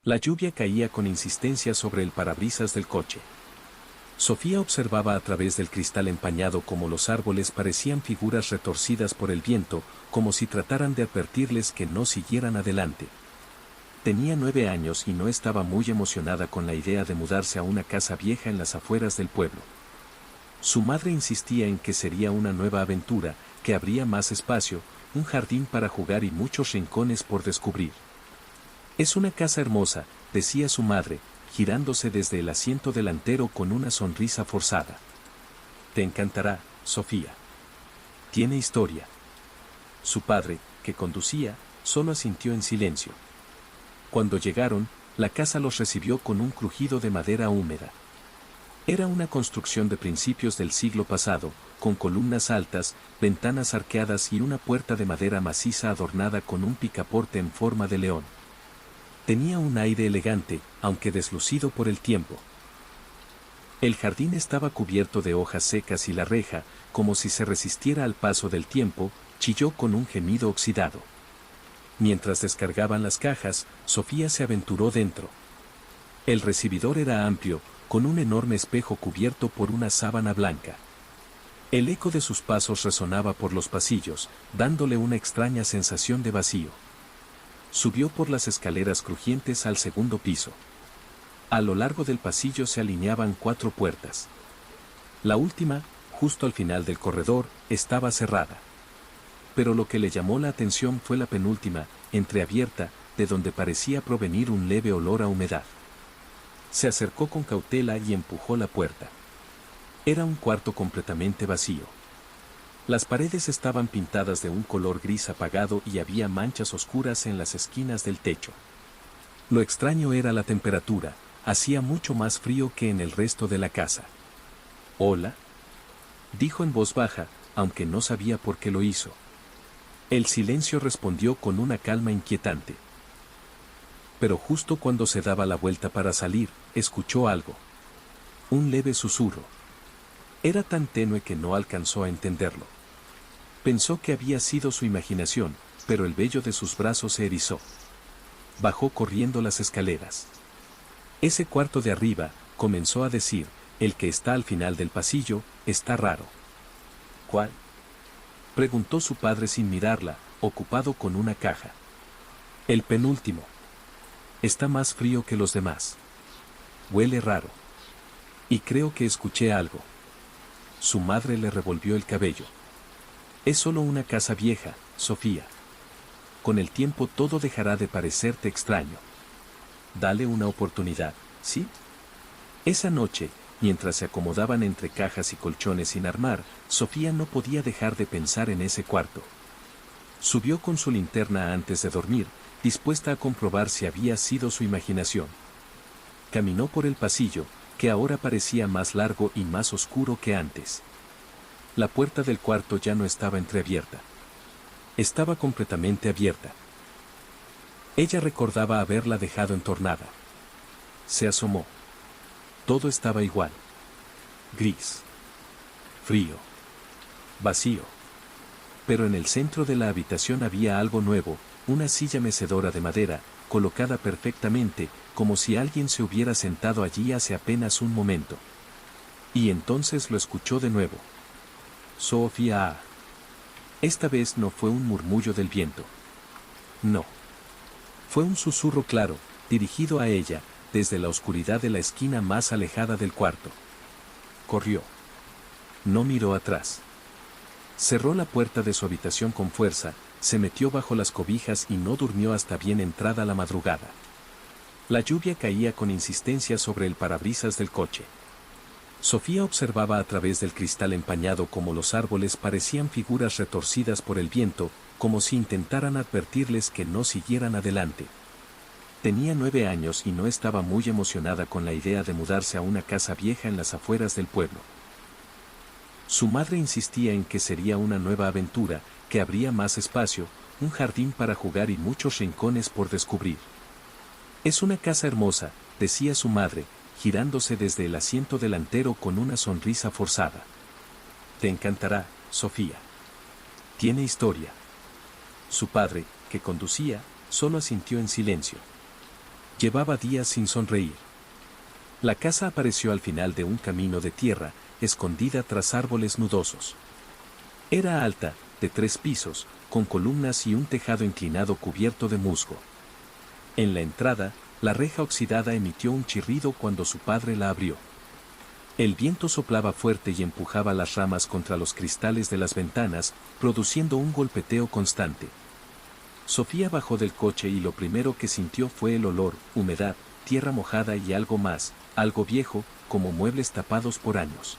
La lluvia caía con insistencia sobre el parabrisas del coche. Sofía observaba a través del cristal empañado cómo los árboles parecían figuras retorcidas por el viento, como si trataran de advertirles que no siguieran adelante. Tenía 9 años y no estaba muy emocionada con la idea de mudarse a una casa vieja en las afueras del pueblo. Su madre insistía en que sería una nueva aventura, que habría más espacio, un jardín para jugar y muchos rincones por descubrir. Es una casa hermosa, decía su madre, girándose desde el asiento delantero con una sonrisa forzada. Te encantará, Sofía. Tiene historia. Su padre, que conducía, solo asintió en silencio. Cuando llegaron, la casa los recibió con un crujido de madera húmeda. Era una construcción de principios del siglo pasado, con columnas altas, ventanas arqueadas y una puerta de madera maciza adornada con un picaporte en forma de león. Tenía un aire elegante, aunque deslucido por el tiempo. El jardín estaba cubierto de hojas secas y la reja, como si se resistiera al paso del tiempo, chilló con un gemido oxidado. Mientras descargaban las cajas, Sofía se aventuró dentro. El recibidor era amplio, con un enorme espejo cubierto por una sábana blanca. El eco de sus pasos resonaba por los pasillos, dándole una extraña sensación de vacío. Subió por las escaleras crujientes al segundo piso. A lo largo del pasillo se alineaban 4 puertas. La última, justo al final del corredor, estaba cerrada. Pero lo que le llamó la atención fue la penúltima, entreabierta, de donde parecía provenir un leve olor a humedad. Se acercó con cautela y empujó la puerta. Era un cuarto completamente vacío. Las paredes estaban pintadas de un color gris apagado y había manchas oscuras en las esquinas del techo. Lo extraño era la temperatura, hacía mucho más frío que en el resto de la casa. «Hola», dijo en voz baja, aunque no sabía por qué lo hizo. El silencio respondió con una calma inquietante. Pero justo cuando se daba la vuelta para salir, escuchó algo. Un leve susurro. Era tan tenue que no alcanzó a entenderlo. Pensó que había sido su imaginación, pero el vello de sus brazos se erizó. Bajó corriendo las escaleras. Ese cuarto de arriba, comenzó a decir, el que está al final del pasillo, está raro. ¿Cuál?, preguntó su padre sin mirarla, ocupado con una caja. El penúltimo. Está más frío que los demás. Huele raro. Y creo que escuché algo. Su madre le revolvió el cabello. Es solo una casa vieja, Sofía. Con el tiempo todo dejará de parecerte extraño. Dale una oportunidad, ¿sí? Esa noche, mientras se acomodaban entre cajas y colchones sin armar, Sofía no podía dejar de pensar en ese cuarto. Subió con su linterna antes de dormir, dispuesta a comprobar si había sido su imaginación. Caminó por el pasillo, que ahora parecía más largo y más oscuro que antes. La puerta del cuarto ya no estaba entreabierta. Estaba completamente abierta. Ella recordaba haberla dejado entornada. Se asomó. Todo estaba igual. Gris. Frío. Vacío. Pero en el centro de la habitación había algo nuevo, una silla mecedora de madera, colocada perfectamente, como si alguien se hubiera sentado allí hace apenas un momento. Y entonces lo escuchó de nuevo. Sofía. Esta vez no fue un murmullo del viento. No. Fue un susurro claro, dirigido a ella, desde la oscuridad de la esquina más alejada del cuarto. Corrió. No miró atrás. Cerró la puerta de su habitación con fuerza, se metió bajo las cobijas y no durmió hasta bien entrada la madrugada. La lluvia caía con insistencia sobre el parabrisas del coche. Sofía observaba a través del cristal empañado cómo los árboles parecían figuras retorcidas por el viento, como si intentaran advertirles que no siguieran adelante. Tenía 9 años y no estaba muy emocionada con la idea de mudarse a una casa vieja en las afueras del pueblo. Su madre insistía en que sería una nueva aventura, que habría más espacio, un jardín para jugar y muchos rincones por descubrir. Es una casa hermosa, decía su madre, girándose desde el asiento delantero con una sonrisa forzada. Te encantará, Sofía. Tiene historia. Su padre, que conducía, solo asintió en silencio. Llevaba días sin sonreír. La casa apareció al final de un camino de tierra, escondida tras árboles nudosos. Era alta, de 3 pisos, con columnas y un tejado inclinado cubierto de musgo. En la entrada, la reja oxidada emitió un chirrido cuando su padre la abrió. El viento soplaba fuerte y empujaba las ramas contra los cristales de las ventanas, produciendo un golpeteo constante. Sofía bajó del coche y lo primero que sintió fue el olor, humedad, tierra mojada y algo más, algo viejo, como muebles tapados por años.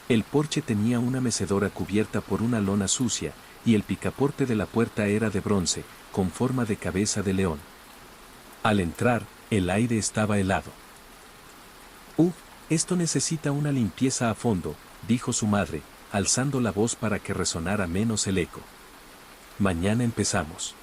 El porche tenía una mecedora cubierta por una lona sucia, y el picaporte de la puerta era de bronce, con forma de cabeza de león. Al entrar, el aire estaba helado. Esto necesita una limpieza a fondo, dijo su madre, alzando la voz para que resonara menos el eco. Mañana empezamos.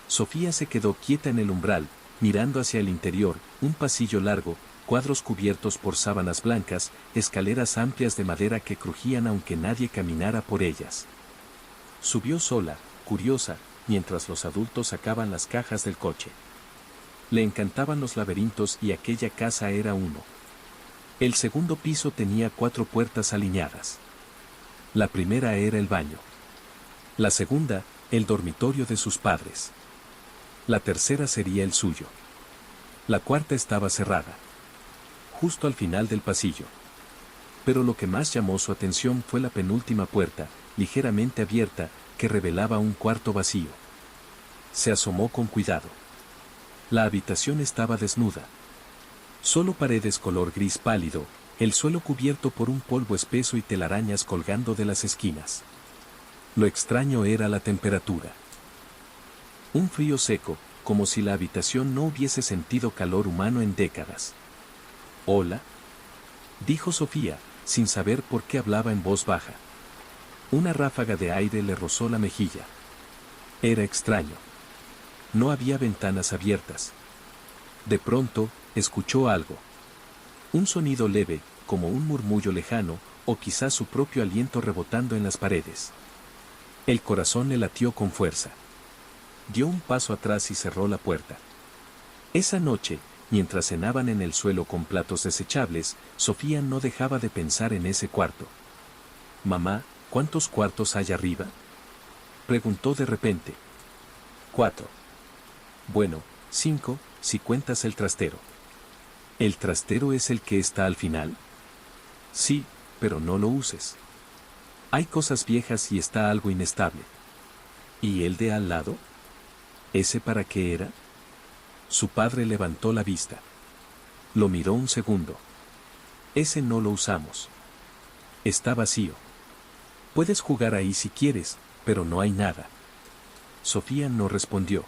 Sofía se quedó quieta en el umbral, mirando hacia el interior, un pasillo largo, cuadros cubiertos por sábanas blancas, escaleras amplias de madera que crujían aunque nadie caminara por ellas. Subió sola, curiosa, mientras los adultos sacaban las cajas del coche. Le encantaban los laberintos y aquella casa era uno. El segundo piso tenía 4 puertas alineadas. La primera era el baño. La segunda, el dormitorio de sus padres. La tercera sería el suyo. La cuarta estaba cerrada, justo al final del pasillo. Pero lo que más llamó su atención fue la penúltima puerta, ligeramente abierta, que revelaba un cuarto vacío. Se asomó con cuidado. La habitación estaba desnuda. Solo paredes color gris pálido, el suelo cubierto por un polvo espeso y telarañas colgando de las esquinas. Lo extraño era la temperatura. Un frío seco, como si la habitación no hubiese sentido calor humano en décadas. «Hola», dijo Sofía, sin saber por qué hablaba en voz baja. Una ráfaga de aire le rozó la mejilla. Era extraño. No había ventanas abiertas. De pronto, escuchó algo. Un sonido leve, como un murmullo lejano, o quizás su propio aliento rebotando en las paredes. El corazón le latió con fuerza. Dio un paso atrás y cerró la puerta. Esa noche, mientras cenaban en el suelo con platos desechables, Sofía no dejaba de pensar en ese cuarto. «Mamá, ¿cuántos cuartos hay arriba?», preguntó de repente. «4. Bueno, 5, si cuentas el trastero». «¿El trastero es el que está al final?». «Sí, pero no lo uses. Hay cosas viejas y está algo inestable». «¿Y el de al lado? ¿Ese para qué era?». Su padre levantó la vista. Lo miró un segundo. «Ese no lo usamos. Está vacío. Puedes jugar ahí si quieres, pero no hay nada». Sofía no respondió.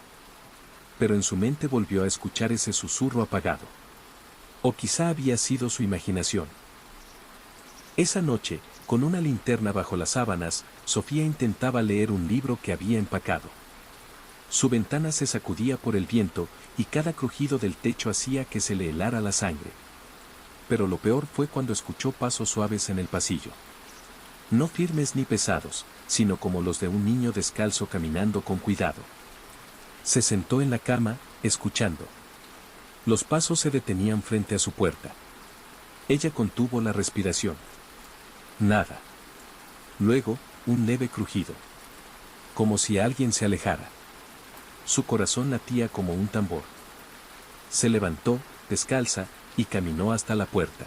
Pero en su mente volvió a escuchar ese susurro apagado. O quizá había sido su imaginación. Esa noche, con una linterna bajo las sábanas, Sofía intentaba leer un libro que había empacado. Su ventana se sacudía por el viento, y cada crujido del techo hacía que se le helara la sangre. Pero lo peor fue cuando escuchó pasos suaves en el pasillo. No firmes ni pesados, sino como los de un niño descalzo caminando con cuidado. Se sentó en la cama, escuchando. Los pasos se detenían frente a su puerta. Ella contuvo la respiración. Nada. Luego, un leve crujido. Como si alguien se alejara. Su corazón latía como un tambor. Se levantó, descalza, y caminó hasta la puerta.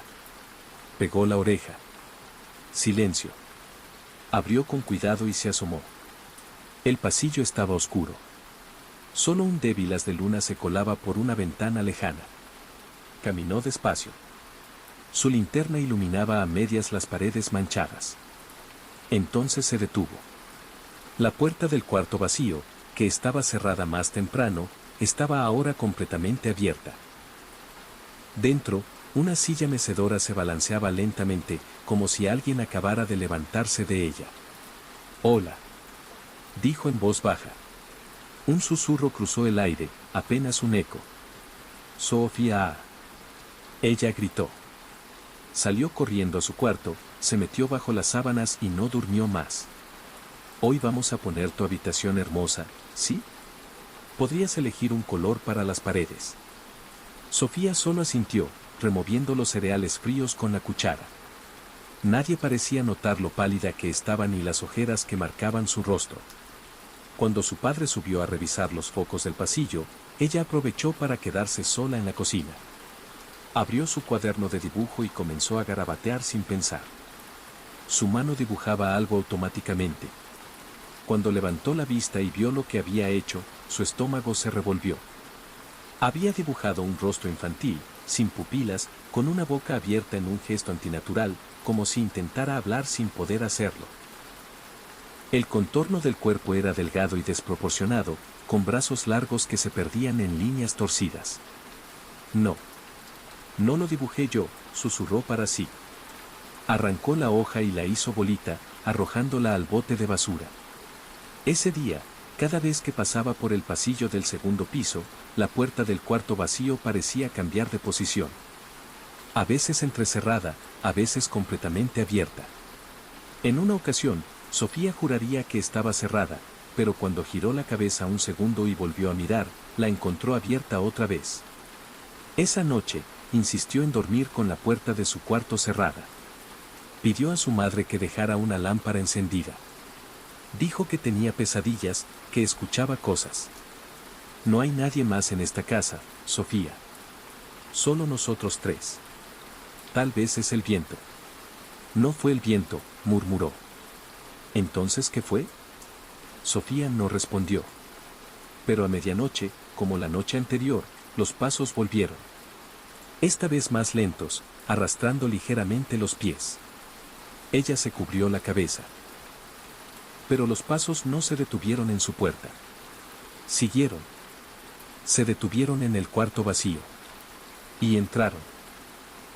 Pegó la oreja. Silencio. Abrió con cuidado y se asomó. El pasillo estaba oscuro. Solo un débil haz de luna se colaba por una ventana lejana. Caminó despacio. Su linterna iluminaba a medias las paredes manchadas. Entonces se detuvo. La puerta del cuarto vacío, que estaba cerrada más temprano, estaba ahora completamente abierta. Dentro, una silla mecedora se balanceaba lentamente, como si alguien acabara de levantarse de ella. «Hola», dijo en voz baja. Un susurro cruzó el aire, apenas un eco. «Sofía». Ella gritó. Salió corriendo a su cuarto, se metió bajo las sábanas y no durmió más. «Hoy vamos a poner tu habitación hermosa, ¿sí? Podrías elegir un color para las paredes». Sofía solo asintió, removiendo los cereales fríos con la cuchara. Nadie parecía notar lo pálida que estaba ni las ojeras que marcaban su rostro. Cuando su padre subió a revisar los focos del pasillo, ella aprovechó para quedarse sola en la cocina. Abrió su cuaderno de dibujo y comenzó a garabatear sin pensar. Su mano dibujaba algo automáticamente. Cuando levantó la vista y vio lo que había hecho, su estómago se revolvió. Había dibujado un rostro infantil, sin pupilas, con una boca abierta en un gesto antinatural, como si intentara hablar sin poder hacerlo. El contorno del cuerpo era delgado y desproporcionado, con brazos largos que se perdían en líneas torcidas. No. No lo dibujé yo, susurró para sí. Arrancó la hoja y la hizo bolita, arrojándola al bote de basura. Ese día, cada vez que pasaba por el pasillo del segundo piso, la puerta del cuarto vacío parecía cambiar de posición. A veces entrecerrada, a veces completamente abierta. En una ocasión, Sofía juraría que estaba cerrada, pero cuando giró la cabeza un segundo y volvió a mirar, la encontró abierta otra vez. Esa noche, insistió en dormir con la puerta de su cuarto cerrada. Pidió a su madre que dejara una lámpara encendida. Dijo que tenía pesadillas, que escuchaba cosas. No hay nadie más en esta casa, Sofía. Solo nosotros tres. Tal vez es el viento. No fue el viento, murmuró. ¿Entonces qué fue? Sofía no respondió. Pero a medianoche, como la noche anterior, los pasos volvieron. Esta vez más lentos, arrastrando ligeramente los pies. Ella se cubrió la cabeza. Pero los pasos no se detuvieron en su puerta. Siguieron. Se detuvieron en el cuarto vacío. Y entraron.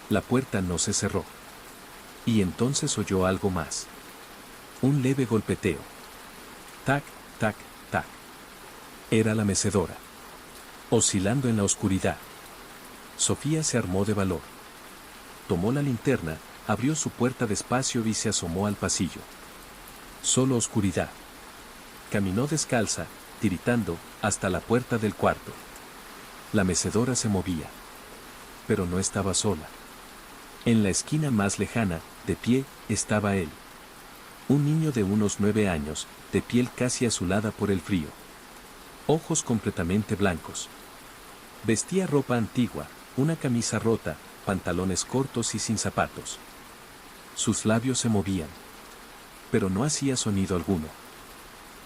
La puerta no se cerró. Y entonces oyó algo más. Un leve golpeteo. Tac, tac, tac. Era la mecedora. Oscilando en la oscuridad. Sofía se armó de valor. Tomó la linterna, abrió su puerta despacio y se asomó al pasillo. Solo oscuridad. Caminó descalza, tiritando, hasta la puerta del cuarto. La mecedora se movía. Pero no estaba sola. En la esquina más lejana, de pie, estaba él. Un niño de unos 9 años, de piel casi azulada por el frío. Ojos completamente blancos. Vestía ropa antigua, una camisa rota, pantalones cortos y sin zapatos. Sus labios se movían. Pero no hacía sonido alguno.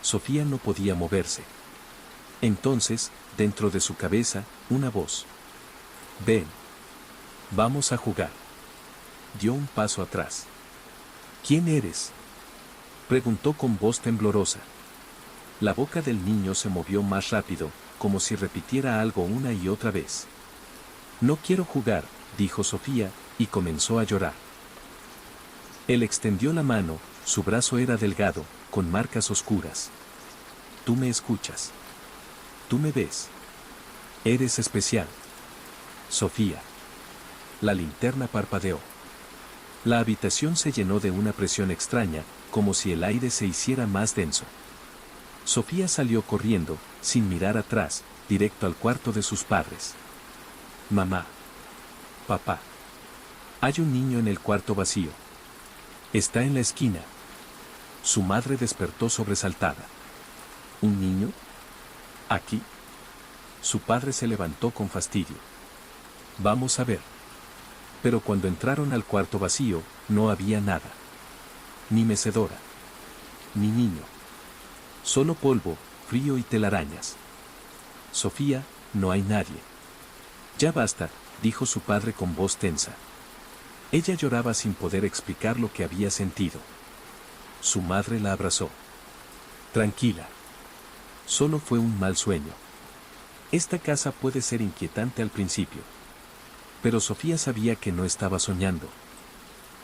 Sofía no podía moverse. Entonces, dentro de su cabeza, una voz. Ven. Vamos a jugar. Dio un paso atrás. ¿Quién eres? Preguntó con voz temblorosa. La boca del niño se movió más rápido, como si repitiera algo una y otra vez. No quiero jugar, dijo Sofía, y comenzó a llorar. Él extendió la mano, su brazo era delgado, con marcas oscuras. Tú me escuchas. Tú me ves. Eres especial. Sofía. La linterna parpadeó. La habitación se llenó de una presión extraña, como si el aire se hiciera más denso. Sofía salió corriendo, sin mirar atrás, directo al cuarto de sus padres. Mamá. Papá. Hay un niño en el cuarto vacío. Está en la esquina. Su madre despertó sobresaltada. ¿Un niño? ¿Aquí? Su padre se levantó con fastidio. Vamos a ver. Pero cuando entraron al cuarto vacío, no había nada. Ni mecedora. Ni niño. Solo polvo, frío y telarañas. Sofía, no hay nadie. Ya basta, dijo su padre con voz tensa. Ella lloraba sin poder explicar lo que había sentido. Su madre la abrazó. Tranquila. Solo fue un mal sueño. Esta casa puede ser inquietante al principio. Pero Sofía sabía que no estaba soñando.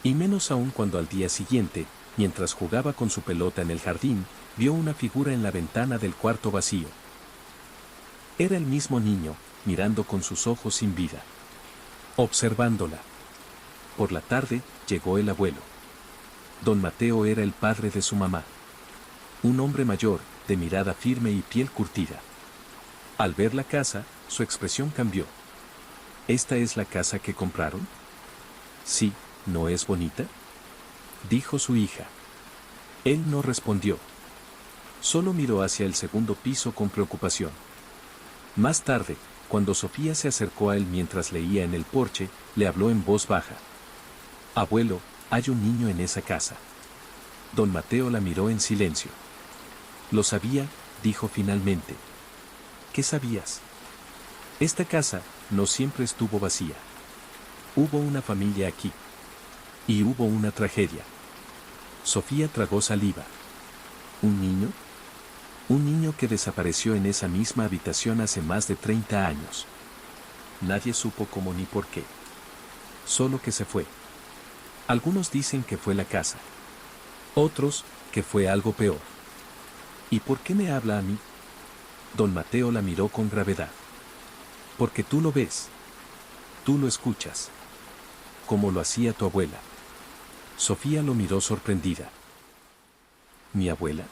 Y menos aún cuando al día siguiente, mientras jugaba con su pelota en el jardín, vio una figura en la ventana del cuarto vacío. Era el mismo niño, mirando con sus ojos sin vida. Observándola. Por la tarde, llegó el abuelo. Don Mateo era el padre de su mamá. Un hombre mayor, de mirada firme y piel curtida. Al ver la casa, su expresión cambió. ¿Esta es la casa que compraron? Sí, ¿no es bonita?, dijo su hija. Él no respondió. Solo miró hacia el segundo piso con preocupación. Más tarde, cuando Sofía se acercó a él mientras leía en el porche, le habló en voz baja. Abuelo, hay un niño en esa casa. Don Mateo la miró en silencio. Lo sabía, dijo finalmente. ¿Qué sabías? Esta casa no siempre estuvo vacía. Hubo una familia aquí. Y hubo una tragedia. Sofía tragó saliva. ¿Un niño? Un niño que desapareció en esa misma habitación hace más de 30 años. Nadie supo cómo ni por qué. Solo que se fue. Algunos dicen que fue la casa. Otros, que fue algo peor. ¿Y por qué me habla a mí? Don Mateo la miró con gravedad. Porque tú lo ves. Tú lo escuchas. Como lo hacía tu abuela. Sofía lo miró sorprendida. ¿Mi abuela?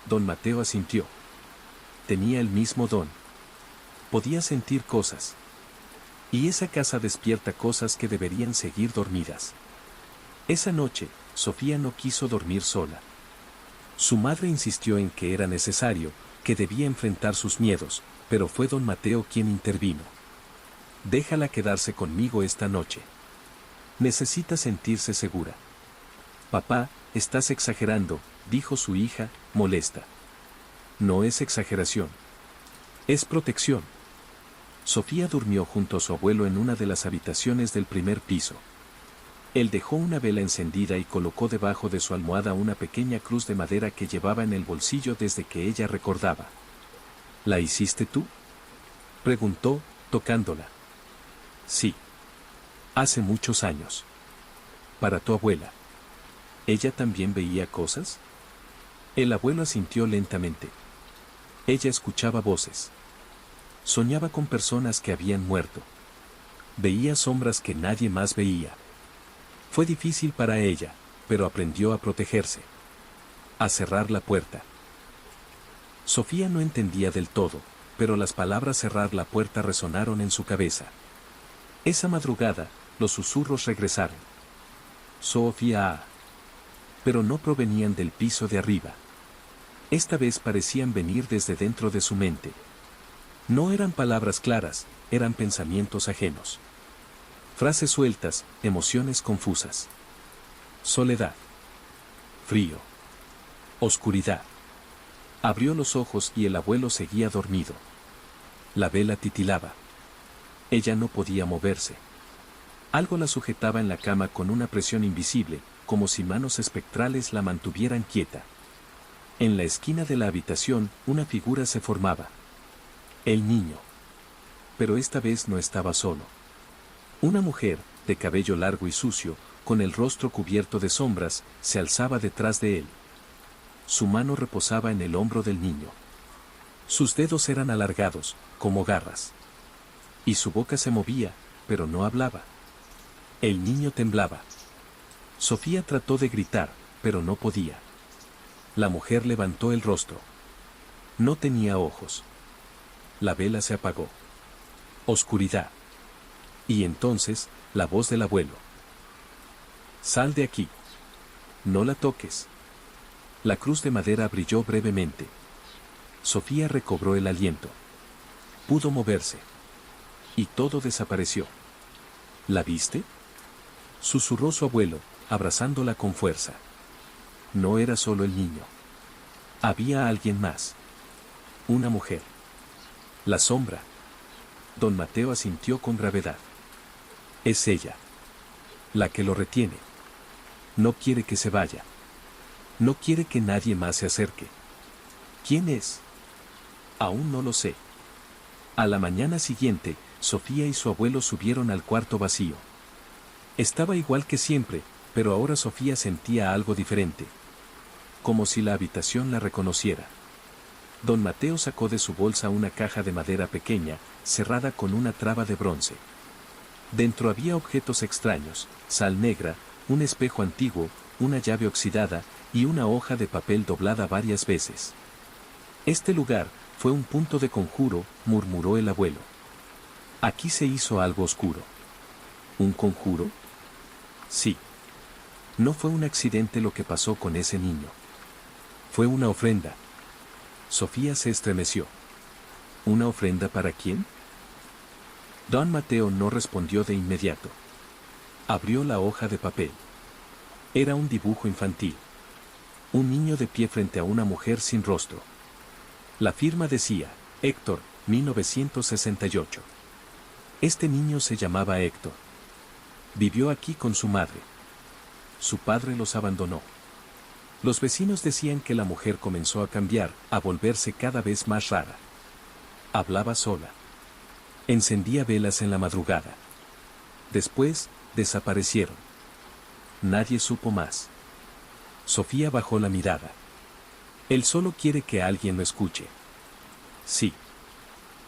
Don Mateo asintió. Tenía el mismo don. Podía sentir cosas. Y esa casa despierta cosas que deberían seguir dormidas. Esa noche, Sofía no quiso dormir sola. Su madre insistió en que era necesario, que debía enfrentar sus miedos, pero fue don Mateo quien intervino. Déjala quedarse conmigo esta noche. Necesita sentirse segura. Papá, estás exagerando, dijo su hija, molesta. No es exageración. Es protección. Sofía durmió junto a su abuelo en una de las habitaciones del primer piso. Él dejó una vela encendida y colocó debajo de su almohada una pequeña cruz de madera que llevaba en el bolsillo desde que ella recordaba. ¿La hiciste tú?, preguntó, tocándola. Sí. Hace muchos años. Para tu abuela. ¿Ella también veía cosas? El abuelo asintió lentamente. Ella escuchaba voces. Soñaba con personas que habían muerto. Veía sombras que nadie más veía. Fue difícil para ella, pero aprendió a protegerse. A cerrar la puerta. Sofía no entendía del todo, pero las palabras cerrar la puerta resonaron en su cabeza. Esa madrugada, los susurros regresaron. Sofía. Pero no provenían del piso de arriba. Esta vez parecían venir desde dentro de su mente. No eran palabras claras, eran pensamientos ajenos. Frases sueltas, emociones confusas. Soledad. Frío. Oscuridad. Abrió los ojos y el abuelo seguía dormido. La vela titilaba. Ella no podía moverse. Algo la sujetaba en la cama con una presión invisible, como si manos espectrales la mantuvieran quieta. En la esquina de la habitación, una figura se formaba. El niño. Pero esta vez no estaba solo. Una mujer, de cabello largo y sucio, con el rostro cubierto de sombras, se alzaba detrás de él. Su mano reposaba en el hombro del niño. Sus dedos eran alargados, como garras. Y su boca se movía, pero no hablaba. El niño temblaba. Sofía trató de gritar, pero no podía. La mujer levantó el rostro. No tenía ojos. La vela se apagó. Oscuridad. Y entonces, la voz del abuelo. Sal de aquí. No la toques. La cruz de madera brilló brevemente. Sofía recobró el aliento. Pudo moverse. Y todo desapareció. ¿La viste?, susurró su abuelo, abrazándola con fuerza. No era solo el niño. Había alguien más. Una mujer. La sombra. Don Mateo asintió con gravedad. Es ella. La que lo retiene. No quiere que se vaya. No quiere que nadie más se acerque. ¿Quién es? Aún no lo sé. A la mañana siguiente, Sofía y su abuelo subieron al cuarto vacío. Estaba igual que siempre, pero ahora Sofía sentía algo diferente. Como si la habitación la reconociera. Don Mateo sacó de su bolsa una caja de madera pequeña, cerrada con una traba de bronce. Dentro había objetos extraños, sal negra, un espejo antiguo, una llave oxidada, y una hoja de papel doblada varias veces. Este lugar fue un punto de conjuro, murmuró el abuelo. Aquí se hizo algo oscuro. ¿Un conjuro? Sí. No fue un accidente lo que pasó con ese niño. Fue una ofrenda. Sofía se estremeció. ¿Una ofrenda para quién? Don Mateo no respondió de inmediato. Abrió la hoja de papel. Era un dibujo infantil. Un niño de pie frente a una mujer sin rostro. La firma decía, Héctor, 1968. Este niño se llamaba Héctor. Vivió aquí con su madre. Su padre los abandonó. Los vecinos decían que la mujer comenzó a cambiar, a volverse cada vez más rara. Hablaba sola. Encendía velas en la madrugada. Después, desaparecieron. Nadie supo más. Sofía bajó la mirada. Él solo quiere que alguien lo escuche. Sí.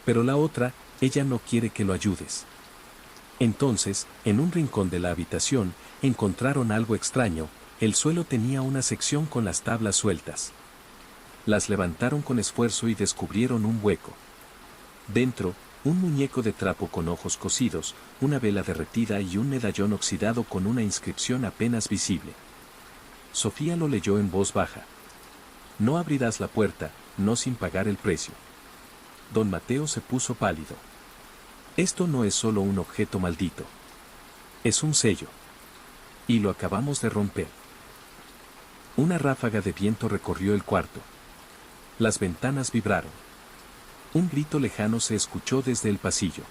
Pero la otra, ella no quiere que lo ayudes. Entonces, en un rincón de la habitación, encontraron algo extraño. El suelo tenía una sección con las tablas sueltas. Las levantaron con esfuerzo y descubrieron un hueco. Dentro, un muñeco de trapo con ojos cosidos, una vela derretida y un medallón oxidado con una inscripción apenas visible. Sofía lo leyó en voz baja. No abrirás la puerta, no sin pagar el precio. Don Mateo se puso pálido. Esto no es solo un objeto maldito. Es un sello. Y lo acabamos de romper. Una ráfaga de viento recorrió el cuarto. Las ventanas vibraron. Un grito lejano se escuchó desde el pasillo.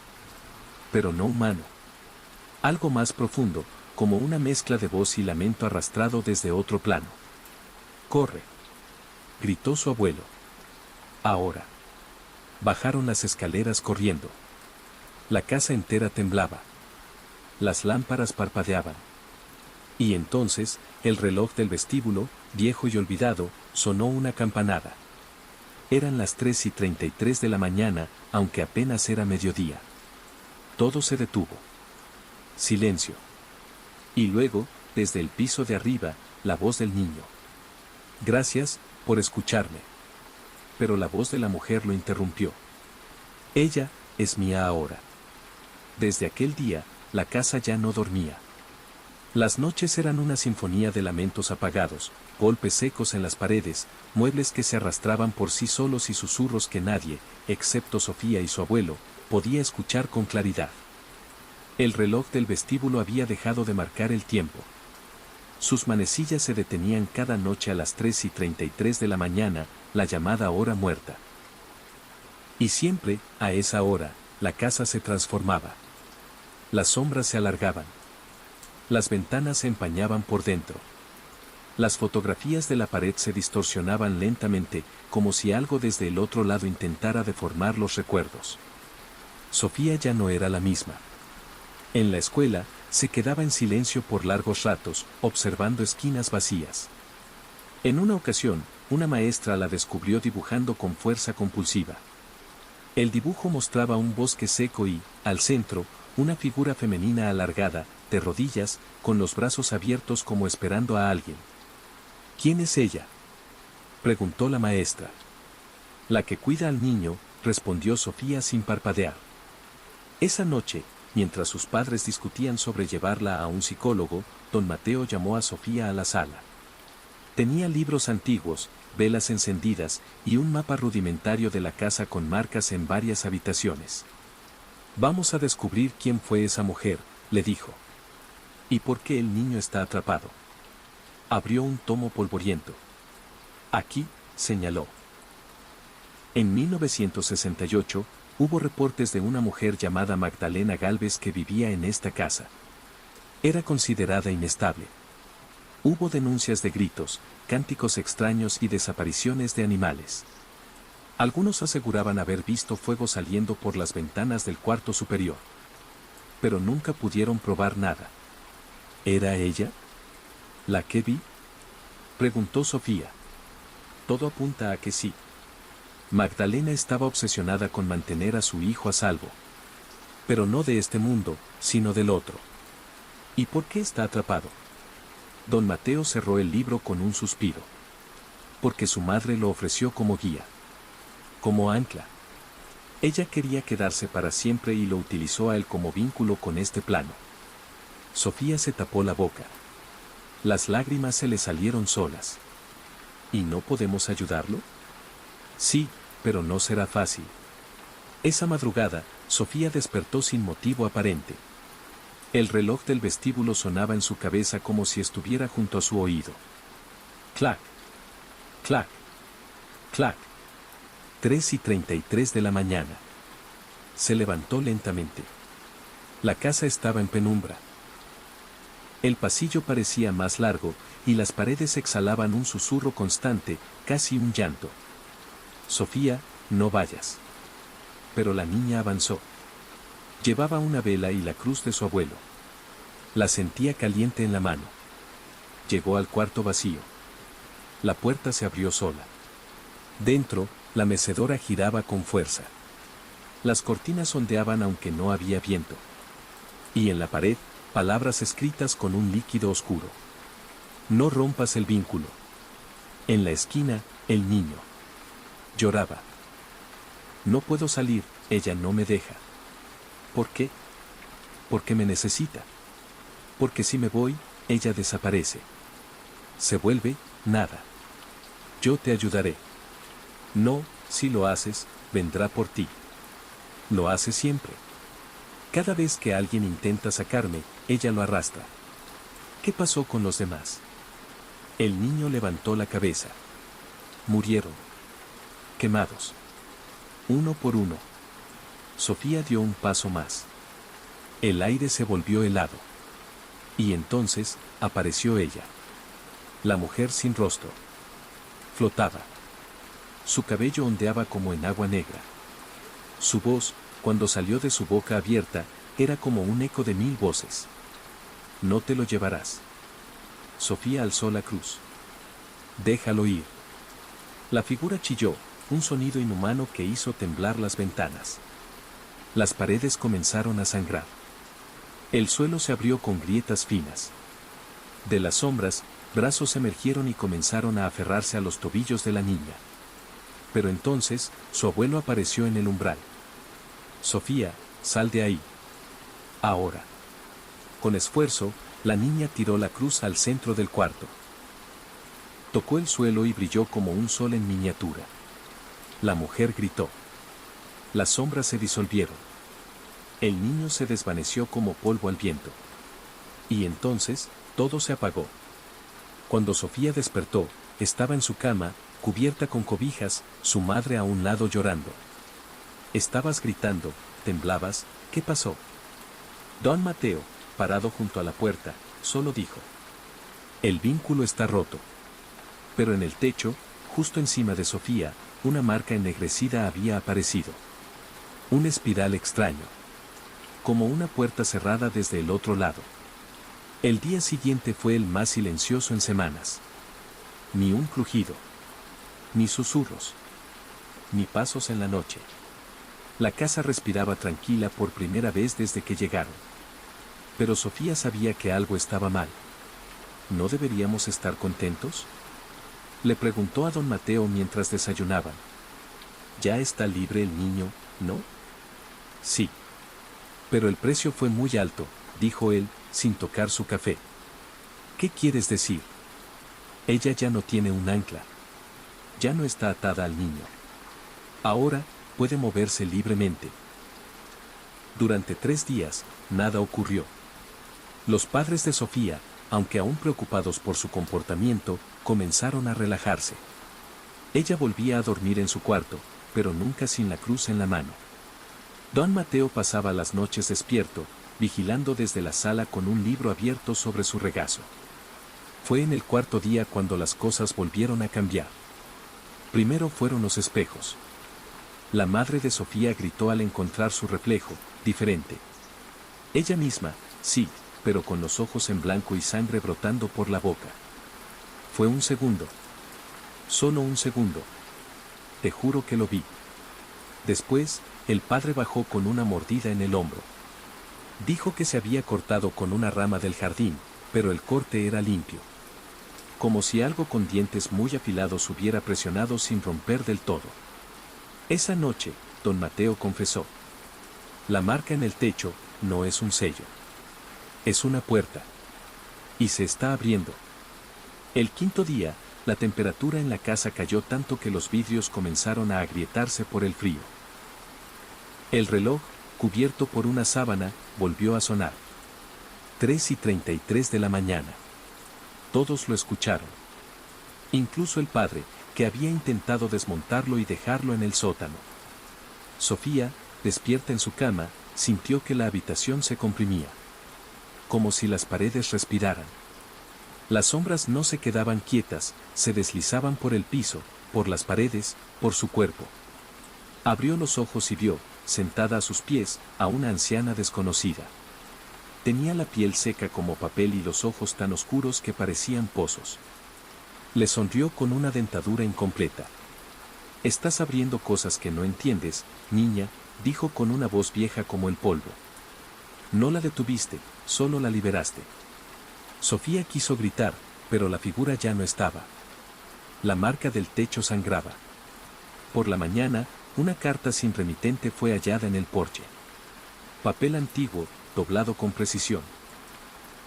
Pero no humano. Algo más profundo, como una mezcla de voz y lamento arrastrado desde otro plano. ¡Corre!, gritó su abuelo. Ahora. Bajaron las escaleras corriendo. La casa entera temblaba. Las lámparas parpadeaban. Y entonces, el reloj del vestíbulo, viejo y olvidado, sonó una campanada. Eran las 3:33 de la mañana, aunque apenas era mediodía. Todo se detuvo. Silencio. Y luego, desde el piso de arriba, la voz del niño. Gracias, por escucharme. Pero la voz de la mujer lo interrumpió. Ella, es mía ahora. Desde aquel día, la casa ya no dormía. Las noches eran una sinfonía de lamentos apagados, golpes secos en las paredes, muebles que se arrastraban por sí solos y susurros que nadie, excepto Sofía y su abuelo, podía escuchar con claridad. El reloj del vestíbulo había dejado de marcar el tiempo. Sus manecillas se detenían cada noche a las 3:33 de la mañana, la llamada hora muerta. Y siempre, a esa hora, la casa se transformaba. Las sombras se alargaban. Las ventanas se empañaban por dentro. Las fotografías de la pared se distorsionaban lentamente, como si algo desde el otro lado intentara deformar los recuerdos. Sofía ya no era la misma. En la escuela, se quedaba en silencio por largos ratos, observando esquinas vacías. En una ocasión, una maestra la descubrió dibujando con fuerza compulsiva. El dibujo mostraba un bosque seco y, al centro, una figura femenina alargada, de rodillas, con los brazos abiertos como esperando a alguien. ¿Quién es ella?, preguntó la maestra. La que cuida al niño, respondió Sofía sin parpadear. Esa noche, mientras sus padres discutían sobre llevarla a un psicólogo, don Mateo llamó a Sofía a la sala. Tenía libros antiguos, velas encendidas, y un mapa rudimentario de la casa con marcas en varias habitaciones. Vamos a descubrir quién fue esa mujer, le dijo. ¿Y por qué el niño está atrapado? Abrió un tomo polvoriento. Aquí, señaló. En 1968, hubo reportes de una mujer llamada Magdalena Gálvez que vivía en esta casa. Era considerada inestable. Hubo denuncias de gritos, cánticos extraños y desapariciones de animales. Algunos aseguraban haber visto fuego saliendo por las ventanas del cuarto superior. Pero nunca pudieron probar nada. ¿Era ella la que vi?, preguntó Sofía. Todo apunta a que sí. Magdalena estaba obsesionada con mantener a su hijo a salvo. Pero no de este mundo, sino del otro. ¿Y por qué está atrapado? Don Mateo cerró el libro con un suspiro. Porque su madre lo ofreció como guía. Como ancla. Ella quería quedarse para siempre y lo utilizó a él como vínculo con este plano. Sofía se tapó la boca. Las lágrimas se le salieron solas. ¿Y no podemos ayudarlo? Sí, pero no será fácil. Esa madrugada, Sofía despertó sin motivo aparente. El reloj del vestíbulo sonaba en su cabeza como si estuviera junto a su oído. Clac, clac, clac. 3:33 de la mañana. Se levantó lentamente. La casa estaba en penumbra. El pasillo parecía más largo, y las paredes exhalaban un susurro constante, casi un llanto. Sofía, no vayas. Pero la niña avanzó. Llevaba una vela y la cruz de su abuelo. La sentía caliente en la mano. Llegó al cuarto vacío. La puerta se abrió sola. Dentro, la mecedora giraba con fuerza. Las cortinas ondeaban aunque no había viento. Y en la pared, palabras escritas con un líquido oscuro. No rompas el vínculo. En la esquina, el niño. Lloraba. No puedo salir, ella no me deja. ¿Por qué? Porque me necesita. Porque si me voy, ella desaparece. Se vuelve, nada. Yo te ayudaré. No, si lo haces, vendrá por ti. Lo hace siempre. Cada vez que alguien intenta sacarme, ella lo arrastra. ¿Qué pasó con los demás? El niño levantó la cabeza. Murieron. Quemados. Uno por uno. Sofía dio un paso más. El aire se volvió helado. Y entonces, apareció ella. La mujer sin rostro. Flotaba. Su cabello ondeaba como en agua negra. Su voz, cuando salió de su boca abierta, era como un eco de 1000 voces. No te lo llevarás. Sofía alzó la cruz. Déjalo ir. La figura chilló, un sonido inhumano que hizo temblar las ventanas. Las paredes comenzaron a sangrar. El suelo se abrió con grietas finas. De las sombras, brazos emergieron y comenzaron a aferrarse a los tobillos de la niña. Pero entonces, su abuelo apareció en el umbral. Sofía, sal de ahí. Ahora. Con esfuerzo, la niña tiró la cruz al centro del cuarto. Tocó el suelo y brilló como un sol en miniatura. La mujer gritó. Las sombras se disolvieron. El niño se desvaneció como polvo al viento. Y entonces, todo se apagó. Cuando Sofía despertó, estaba en su cama, cubierta con cobijas, su madre a un lado llorando. Estabas gritando, temblabas, ¿qué pasó? Don Mateo, parado junto a la puerta, solo dijo. El vínculo está roto. Pero en el techo, justo encima de Sofía, una marca ennegrecida había aparecido. Un espiral extraño. Como una puerta cerrada desde el otro lado. El día siguiente fue el más silencioso en semanas. Ni un crujido. Ni susurros. Ni pasos en la noche. La casa respiraba tranquila por primera vez desde que llegaron. Pero Sofía sabía que algo estaba mal. ¿No deberíamos estar contentos? Le preguntó a don Mateo mientras desayunaban. Ya está libre el niño, ¿no? Sí. Pero el precio fue muy alto, dijo él, sin tocar su café. ¿Qué quieres decir? Ella ya no tiene un ancla. Ya no está atada al niño. Ahora, puede moverse libremente. Durante 3 días, nada ocurrió. Los padres de Sofía, aunque aún preocupados por su comportamiento, comenzaron a relajarse. Ella volvía a dormir en su cuarto, pero nunca sin la cruz en la mano. Don Mateo pasaba las noches despierto, vigilando desde la sala con un libro abierto sobre su regazo. Fue en el 4.º día cuando las cosas volvieron a cambiar. Primero fueron los espejos. La madre de Sofía gritó al encontrar su reflejo, diferente. Ella misma, sí, pero con los ojos en blanco y sangre brotando por la boca. Fue un segundo. Solo un segundo. Te juro que lo vi. Después, el padre bajó con una mordida en el hombro. Dijo que se había cortado con una rama del jardín, pero el corte era limpio. Como si algo con dientes muy afilados hubiera presionado sin romper del todo. Esa noche, don Mateo confesó. La marca en el techo no es un sello. Es una puerta. Y se está abriendo. El quinto día, la temperatura en la casa cayó tanto que los vidrios comenzaron a agrietarse por el frío. El reloj, cubierto por una sábana, volvió a sonar. 3:33 de la mañana. Todos lo escucharon. Incluso el padre, que había intentado desmontarlo y dejarlo en el sótano. Sofía, despierta en su cama, sintió que la habitación se comprimía. Como si las paredes respiraran. Las sombras no se quedaban quietas, se deslizaban por el piso, por las paredes, por su cuerpo. Abrió los ojos y vio, sentada a sus pies, a una anciana desconocida. Tenía la piel seca como papel y los ojos tan oscuros que parecían pozos. Le sonrió con una dentadura incompleta. «Estás abriendo cosas que no entiendes, niña», dijo con una voz vieja como el polvo. «No la detuviste, solo la liberaste». Sofía quiso gritar, pero la figura ya no estaba. La marca del techo sangraba. Por la mañana, una carta sin remitente fue hallada en el porche. Papel antiguo, doblado con precisión.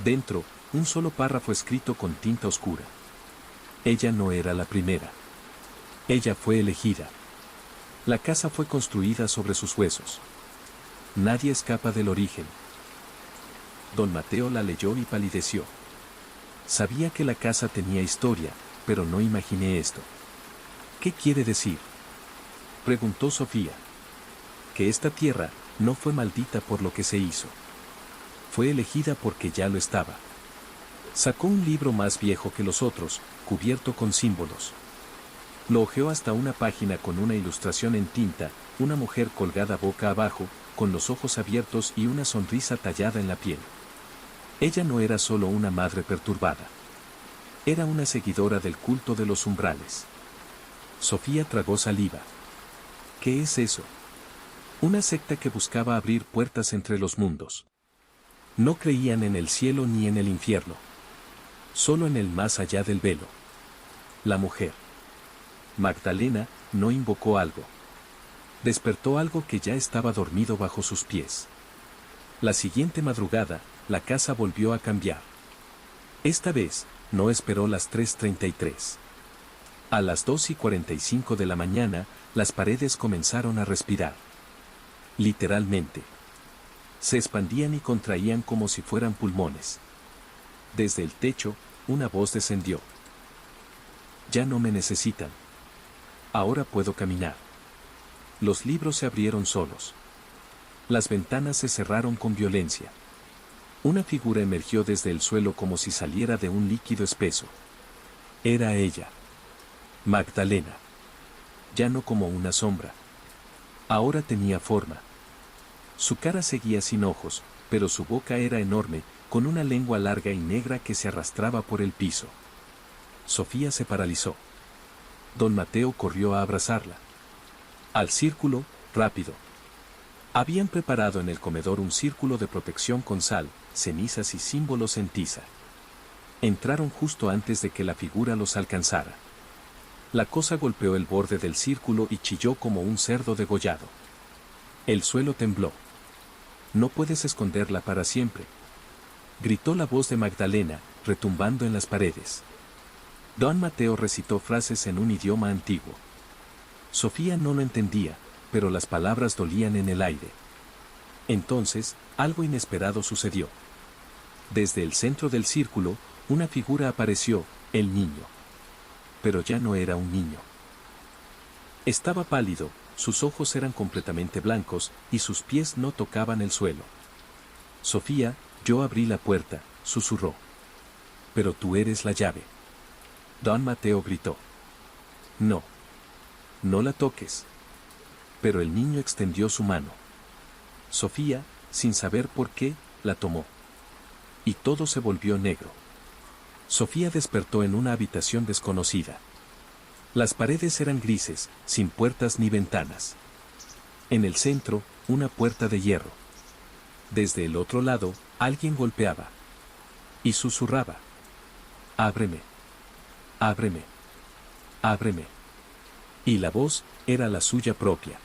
Dentro, un solo párrafo escrito con tinta oscura. Ella no era la primera. Ella fue elegida. La casa fue construida sobre sus huesos. Nadie escapa del origen. Don Mateo la leyó y palideció. Sabía que la casa tenía historia, pero no imaginé esto. ¿Qué quiere decir?, preguntó Sofía. Que esta tierra no fue maldita por lo que se hizo. Fue elegida porque ya lo estaba. Sacó un libro más viejo que los otros, cubierto con símbolos. Lo hojeó hasta una página con una ilustración en tinta, una mujer colgada boca abajo, con los ojos abiertos y una sonrisa tallada en la piel. Ella no era solo una madre perturbada. Era una seguidora del culto de los umbrales. Sofía tragó saliva. ¿Qué es eso? Una secta que buscaba abrir puertas entre los mundos. No creían en el cielo ni en el infierno. Solo en el más allá del velo. La mujer Magdalena no invocó algo. Despertó algo que ya estaba dormido bajo sus pies. La siguiente madrugada, la casa volvió a cambiar. Esta vez, no esperó las 3:33. A las 2:45 de la mañana, las paredes comenzaron a respirar. Literalmente. Se expandían y contraían como si fueran pulmones. Desde el techo, una voz descendió. «Ya no me necesitan. Ahora puedo caminar». Los libros se abrieron solos. Las ventanas se cerraron con violencia. Una figura emergió desde el suelo como si saliera de un líquido espeso. Era ella. Magdalena. Ya no como una sombra. Ahora tenía forma. Su cara seguía sin ojos, pero su boca era enorme, con una lengua larga y negra que se arrastraba por el piso. Sofía se paralizó. Don Mateo corrió a abrazarla. Al círculo, rápido. Habían preparado en el comedor un círculo de protección con sal, cenizas y símbolos en tiza. Entraron justo antes de que la figura los alcanzara. La cosa golpeó el borde del círculo y chilló como un cerdo degollado. El suelo tembló. «No puedes esconderla para siempre», gritó la voz de Magdalena, retumbando en las paredes. Don Mateo recitó frases en un idioma antiguo. Sofía no lo entendía, pero las palabras dolían en el aire. Entonces, algo inesperado sucedió. Desde el centro del círculo, una figura apareció, el niño. Pero ya no era un niño. Estaba pálido, sus ojos eran completamente blancos, y sus pies no tocaban el suelo. «Sofía, yo abrí la puerta», susurró. «Pero tú eres la llave». Don Mateo gritó. «No. No la toques». Pero el niño extendió su mano. Sofía, sin saber por qué, la tomó. Y todo se volvió negro. Sofía despertó en una habitación desconocida. Las paredes eran grises, sin puertas ni ventanas. En el centro, una puerta de hierro. Desde el otro lado, alguien golpeaba. Y susurraba. «Ábreme. Ábreme. Ábreme». Y la voz era la suya propia.